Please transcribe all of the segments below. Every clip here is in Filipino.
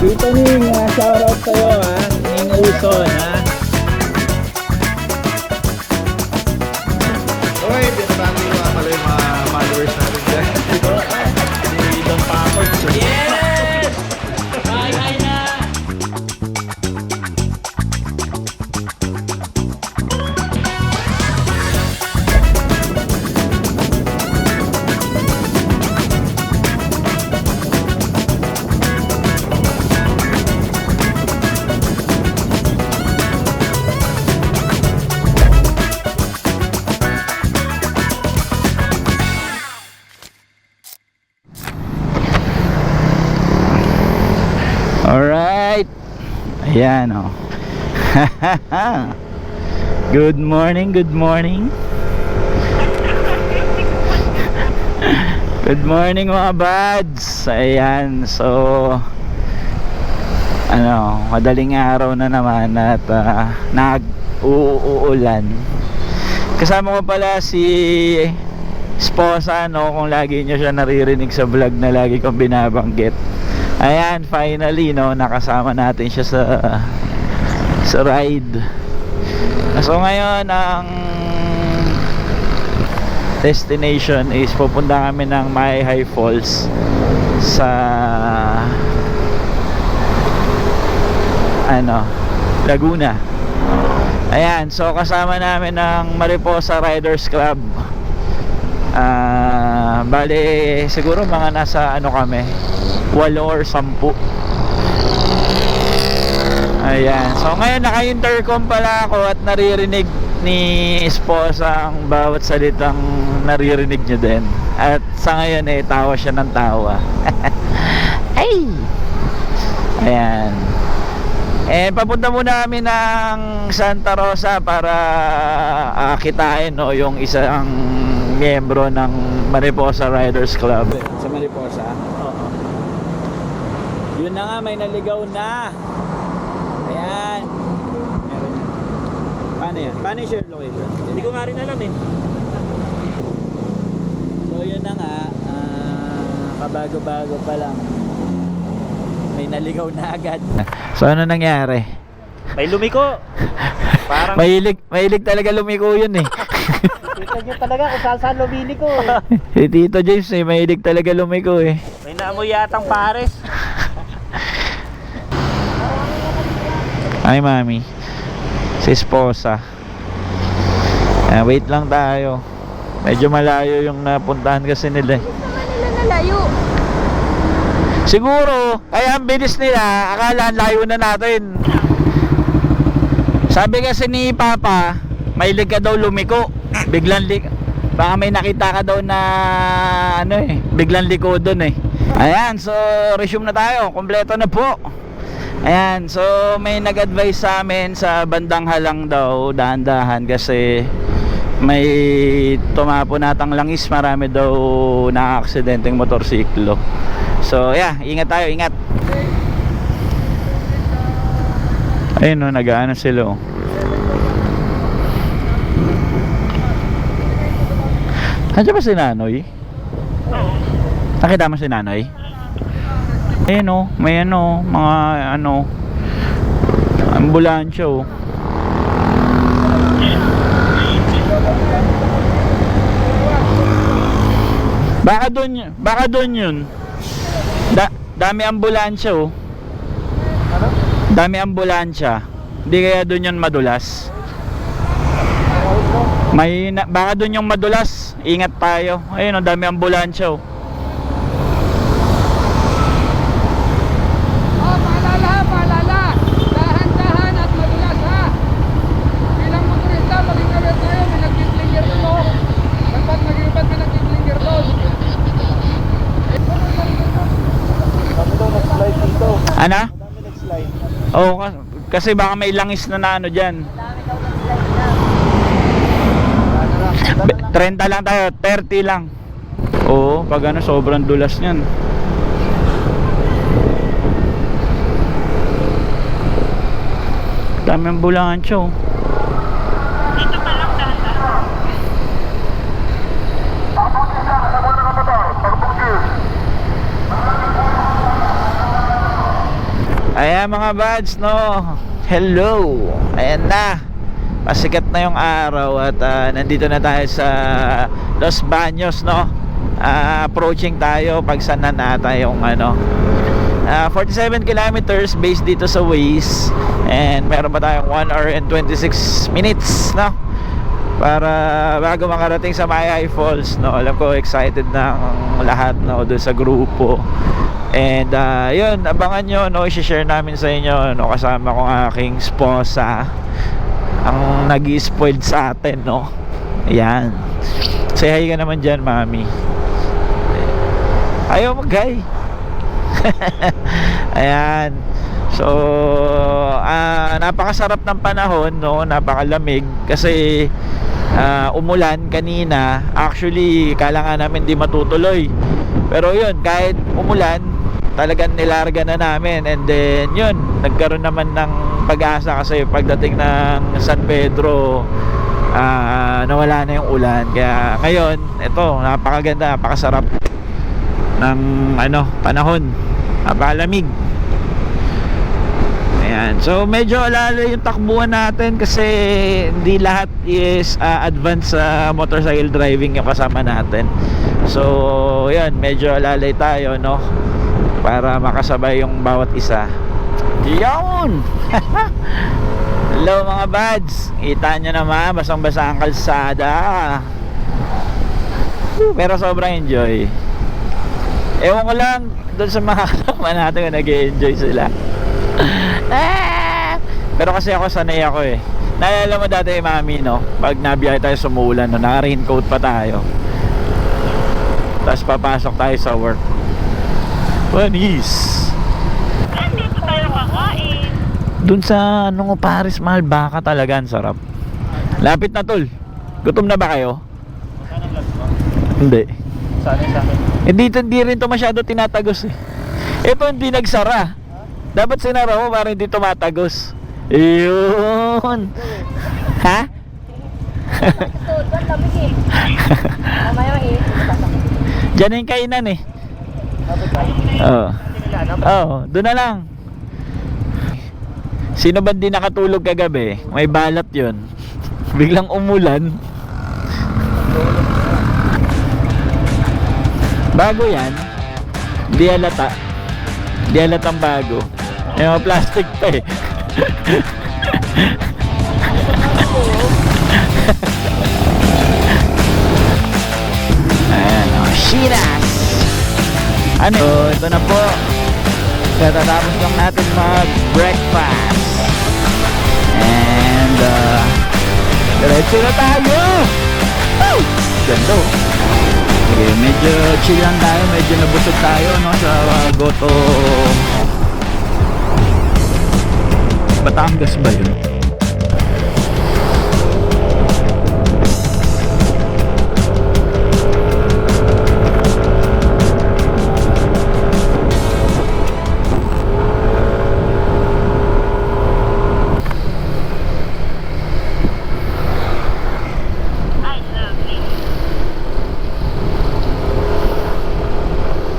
Dito Ning, shoutout sa'yo ha. Ning Uson ha. Okay, hindi na natin yung pala yung mga followers natin dyan. Si Don Paco. Yes! Hi na! Alright. Ayan o. Good morning, good morning. Good morning mga buds. Ayan, so madaling araw na naman at nag-uulan. Kasama ko pala si Sposa, no, kung lagi nyo siya naririnig sa vlog na lagi kong binabanggit. Ayan, finally, no, nakasama natin siya sa ride. So ngayon ang destination is pupunta kami ng Maayhay Falls sa Laguna. Ayan, so kasama namin ng Mariposa Riders Club. Bale siguro mga nasa kami 8 or 10. Ayan, so ngayon naka-intercom pala ako at naririnig ni Esposa ang bawat salitang naririnig nyo din. At sa ngayon tawa siya ng tawa. Ay! Ayan. Papunta muna kami ng Santa Rosa para kitain yung isang miyembro ng Mariposa Riders Club. Sa Mariposa? Oo. Yun na nga, may naligaw na. Ayan. Meron yan. Paano yan? Paano yung share location? Hindi ko nga rin alam eh. So yun na nga, kabago-bago pa lang. May naligaw na agad. So ano nangyari? May lumiko. Parang Mahilig talaga lumiko yun eh. kita nyo talaga kung saan lumili ko. Si Tito James mahilig talaga lumiko eh. May naamoy yatang pares. Ay mami, si Esposa. Wait lang tayo. Medyo malayo yung napuntahan kasi nila eh. Naman nila nalayo. Siguro, kaya ang bilis nila, akala ang layo na natin. Sabi kasi ni Papa, mahilig ka daw lumiko. Baka may nakita ka daw na biglang liko doon eh. Ayan, so resume na tayo, kompleto na po. Ayan, so may nag-advise sa amin sa bandang halang daw, dahan-dahan kasi may tumapo natang langis, marami daw na-aksidenteng motorsiklo. So yeah, ingat tayo, ingat. Ayun o, nag-aano sila o. Nandiyan ba si Nanoy? Nakita mo si Nanoy? Ayun o, may mga ambulansya o. Baka doon yun. Dami ambulansya o. Dami ambulansya. Hindi kaya doon yun madulas. Baka doon yung madulas. Ingat tayo. Ayun o, dami ambulansya o. Paalala. Dahan-dahan at madulas ha. Bilang motorista, maging aware tayo. May nag-flinger doon. Dapat mag-ibat may nag-flinger doon. Ano? Oo, kasi baka may langis na dyan. 30 lang tayo, 30 lang. Oo, pag sobrang dulas niyan. Dami ambulansya oh. Ayan mga buds, no. Hello. Ayan na. Pasikat na yung araw at nandito na tayo sa Los Baños, no. Approaching tayo pagsanan ata yung 47 kilometers based dito sa Waze. And meron pa tayong 1 hour and 26 minutes, no, para bago makarating sa Mayay Falls, no. Alam ko excited na ang lahat, no, doon sa grupo. And yun, abangan nyo, no, i-share namin sa inyo, no, kasama ko ang aking sposa, ang nag-i-spoiled sa atin, no. Ayan, say hi ka naman dyan, mami. Ayaw mag-hi. Ayan. So napakasarap ng panahon, no, napakalamig kasi umulan kanina. Actually kala nga namin di matutuloy, pero yun, kahit umulan talagang nilarga na namin. And then yun, nagkaroon naman ng pag-asa kasi pagdating ng San Pedro nawala na yung ulan. Kaya ngayon, ito, napakaganda, napakasarap ng panahon, napakalamig. Ayan. So medyo alala yung takbuhan natin kasi hindi lahat is advanced motorcycle driving yung kasama natin. So yan, medyo alalay tayo, no, para makasabay yung bawat isa. Yun. Hello mga buds, kita nyo naman, basang-basa ang kalsada. Pero sobrang enjoy. Ewan ko lang doon sa mga kasama natin kung nag-enjoy sila. Pero kasi ako, sanay ako eh. Naalala mo dati, mami, no, pag nabiyahe tayo sa umulan, no, naka-raincoat pa tayo, tapos papasok tayo sa work. Panis. Dito tayo kakain. Doon sa Paris, mahal baka talaga, ang sarap. Lapit na, tol. Gutom na ba kayo? Saan ang vlog mo? Hindi. Saan yung sa akin? Hindi rin to masyado tinatagos eh. Ito hindi nagsara. Dapat sinara mo para hindi tumatagos. Yun. Ha? Diyan na yung kainan eh. Oo. Oo, doon na lang. Sino ba di nakatulog kagabi? May balat yun. Biglang umulan. Bago yan. Di halata. Di halatang bago. Yung mga plastic pa eh. Ayan, Shiras. So, ito na po. Katatapos lang natin mag-breakfast. And diretso na tayo. Oh! Ganda oh. Okay, medyo chill lang tayo, medyo nabusog tayo, no, sa Goto. Batangas ba yun?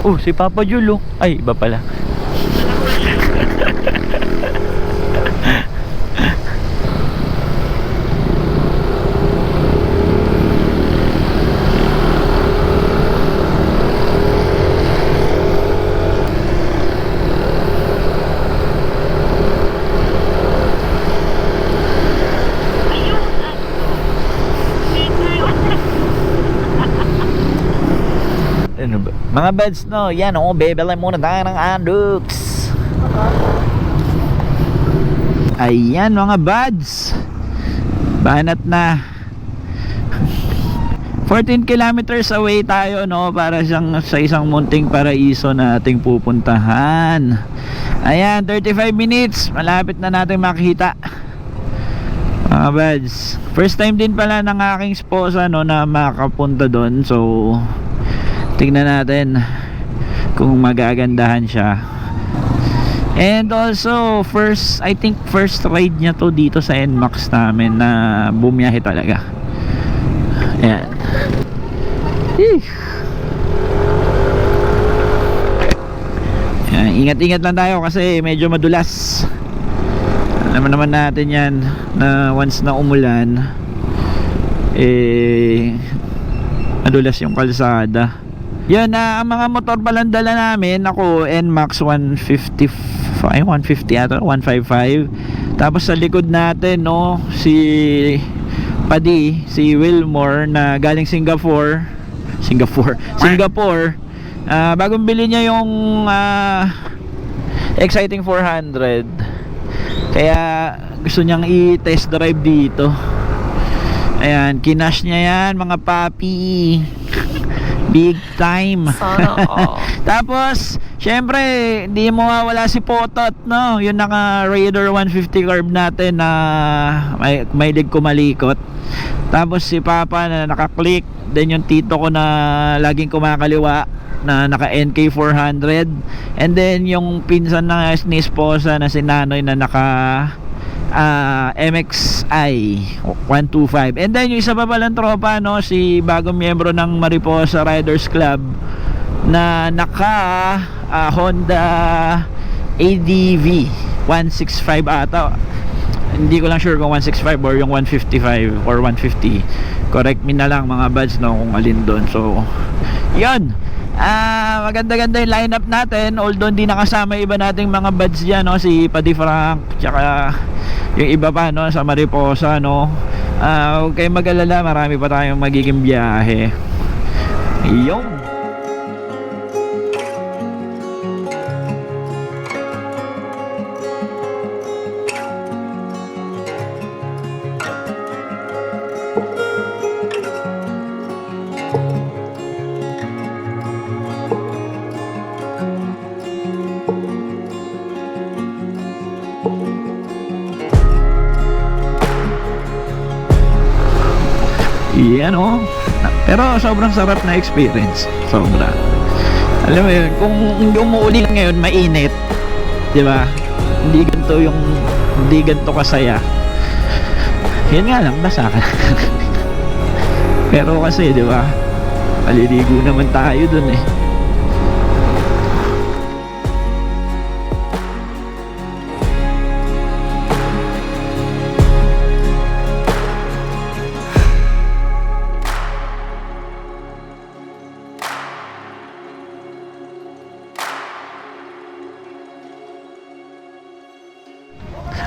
Oh, si Papa Julo. Ay, iba pala. Ano ba? Mga buds, no, yan o, bebelay muna tayo ng Andux. Ayan mga buds, banat na. 14 kilometers away tayo, no, para siyang sa isang munting paraiso na ating pupuntahan. Ayan, 35 minutes, malapit na natin makita. Mga buds, first time din pala ng aking sposa, no, na makapunta doon. So tingnan natin kung magagandahan siya. And also I think first ride niya to dito sa NMAX namin na bumiyahe talaga. Ayan. Ingat-ingat lang tayo kasi medyo madulas. Alam naman natin yan na once na umulan madulas yung kalsada. Yan ang mga motor palang dala namin. Ako NMAX 155 ata 155. Tapos sa likod natin no, si Padi, si Wilmore na galing Singapore. Bagong bili niya yung Exciting 400. Kaya gusto niyang i-test drive dito. Ayan, kinash niya yan mga papi. Big time. Tapos syempre hindi mo mawala si Potot, no? Yung naka Raider 150 carb natin na may lig kumalikot. Tapos si Papa na naka-click. Then yung tito ko na laging kumakaliwa na naka NK 400. And then yung pinsan na ni esposa na si Nanoy na naka MXI 125. And then yung isa pa palang tropa, no, si bagong miyembro ng Mariposa Riders Club na naka Honda ADV 165 ata. Hindi ko lang sure kung 165 or yung 155 or 150. Correct me na lang mga buds, no, kung alin doon. So yun, maganda-ganda yung lineup natin. Although hindi nakasama iba nating mga buds dyan, no, si Paddy Frank tsaka yung iba pa, no, sa Mariposa, no. Huwag kayong mag-alala, marami pa tayong magiging biyahe. Yung yan, oh. Pero sobrang sarap na experience. Sobra. Alam mo yun, kung umuulan ngayon, mainit, di ba? Hindi ganito kasaya. Yan nga lang, basa ka. Pero kasi, di ba? Maliligo naman tayo dun eh.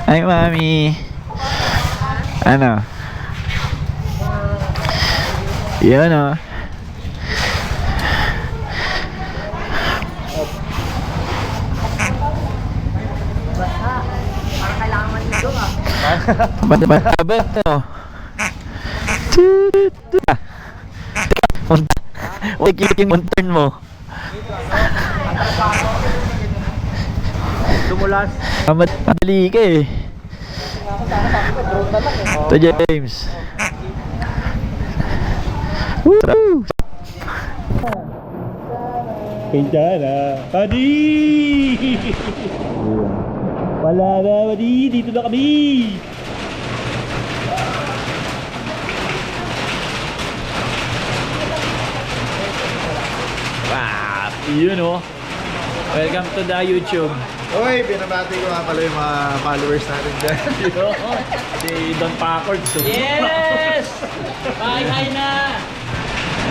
Ay, mami. Ano? Yan, oh. Ba't no? Yung turn mo. Tumulas. Madali ka eh. Ito James. Woo! Kaya Padi! Wala na, Padi! Dito na kami! Wow! Yun, oh. Welcome to the YouTube. Uy, binabati ko nga pala yung mga followers natin dyan. Si Don Packard. So. Yes! Hi na!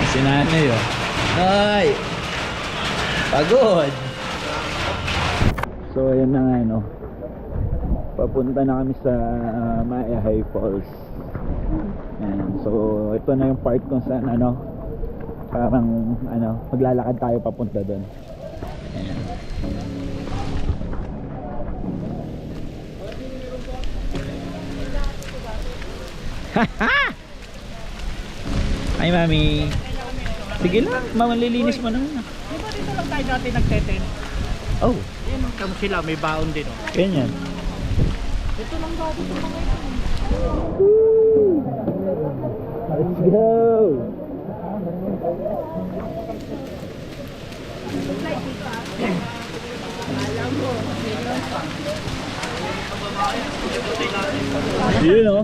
Si nanay, oh. Ay! Pagod! So, ayan na nga, no. Papunta na kami sa Maya High Falls. Ayan. So, ito na yung part kung saan, ano, parang, ano, maglalakad tayo papunta doon. Ayan. Ay, mami. Sige lang, mamalilinis mo naman. Di ba dito lang tayo dati nagteten? Oh, Yan, kamo sila, may baon din. Oh. ganyan. Ito lang dati sa mga ito. Let's go! Yun, oh.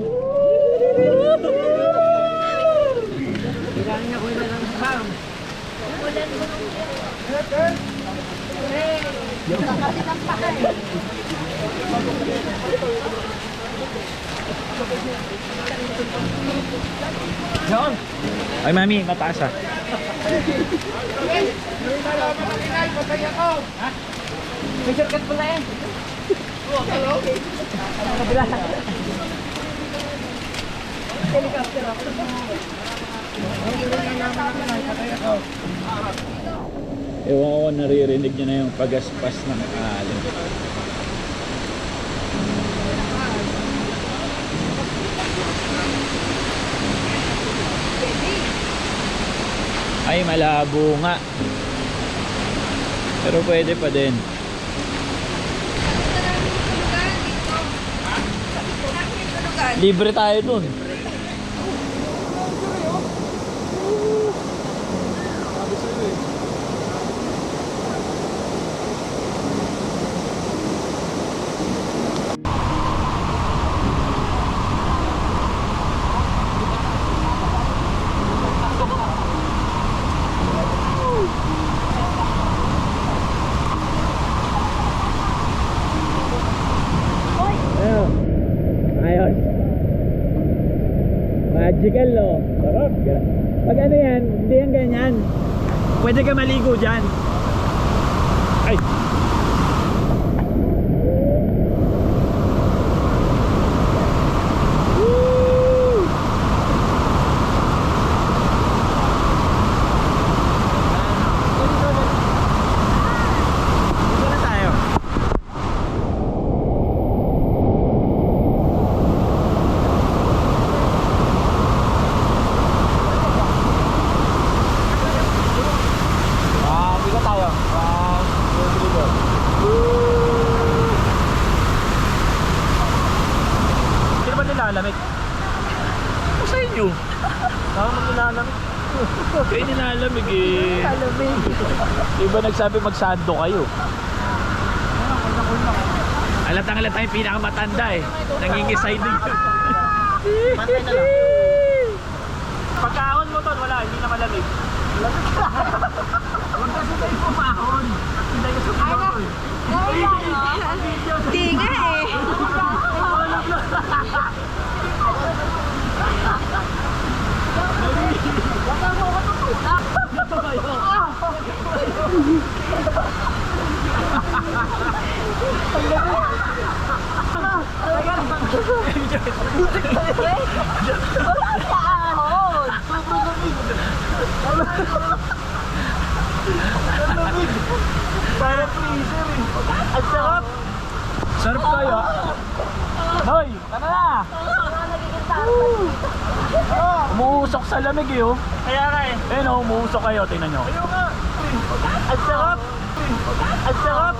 John! Ay, mami, mataas ah. May shortcut pala yan. Ewan ko kung naririnig nyo na yung pagaspas ng alin. Ay, malabo nga. Pero pwede pa din. Libre tayo dun. Ayos. Magical, no? Sarap. Pag ano yan, hindi yan ganyan. Pwede ka maligo dyan. Ay! Woo! Dito na tayo. Dito tayo. Sino ba nilalamig? O sa inyo? Saan mo nilalamig? Kayo nilalamig eh. Nilalamig. Diba nagsabi magsando kayo? Alatang-alata yung pinakamatanda eh. Nangingisay din. Pantay na lang. Pagkaon mo ton, wala, hindi na malamig. Huwag kasi tayo pumahon. Hindi ka sa pumahon. Di nga eh. Para freezer eh. Ang sarap. Sarap kayo. Hoy, tama na. Umuusok sa lamig eh oh. Kaya nga eh. Ayun oh, umuusok kayo. Tingnan nyo. Ang sarap. Ang sarap.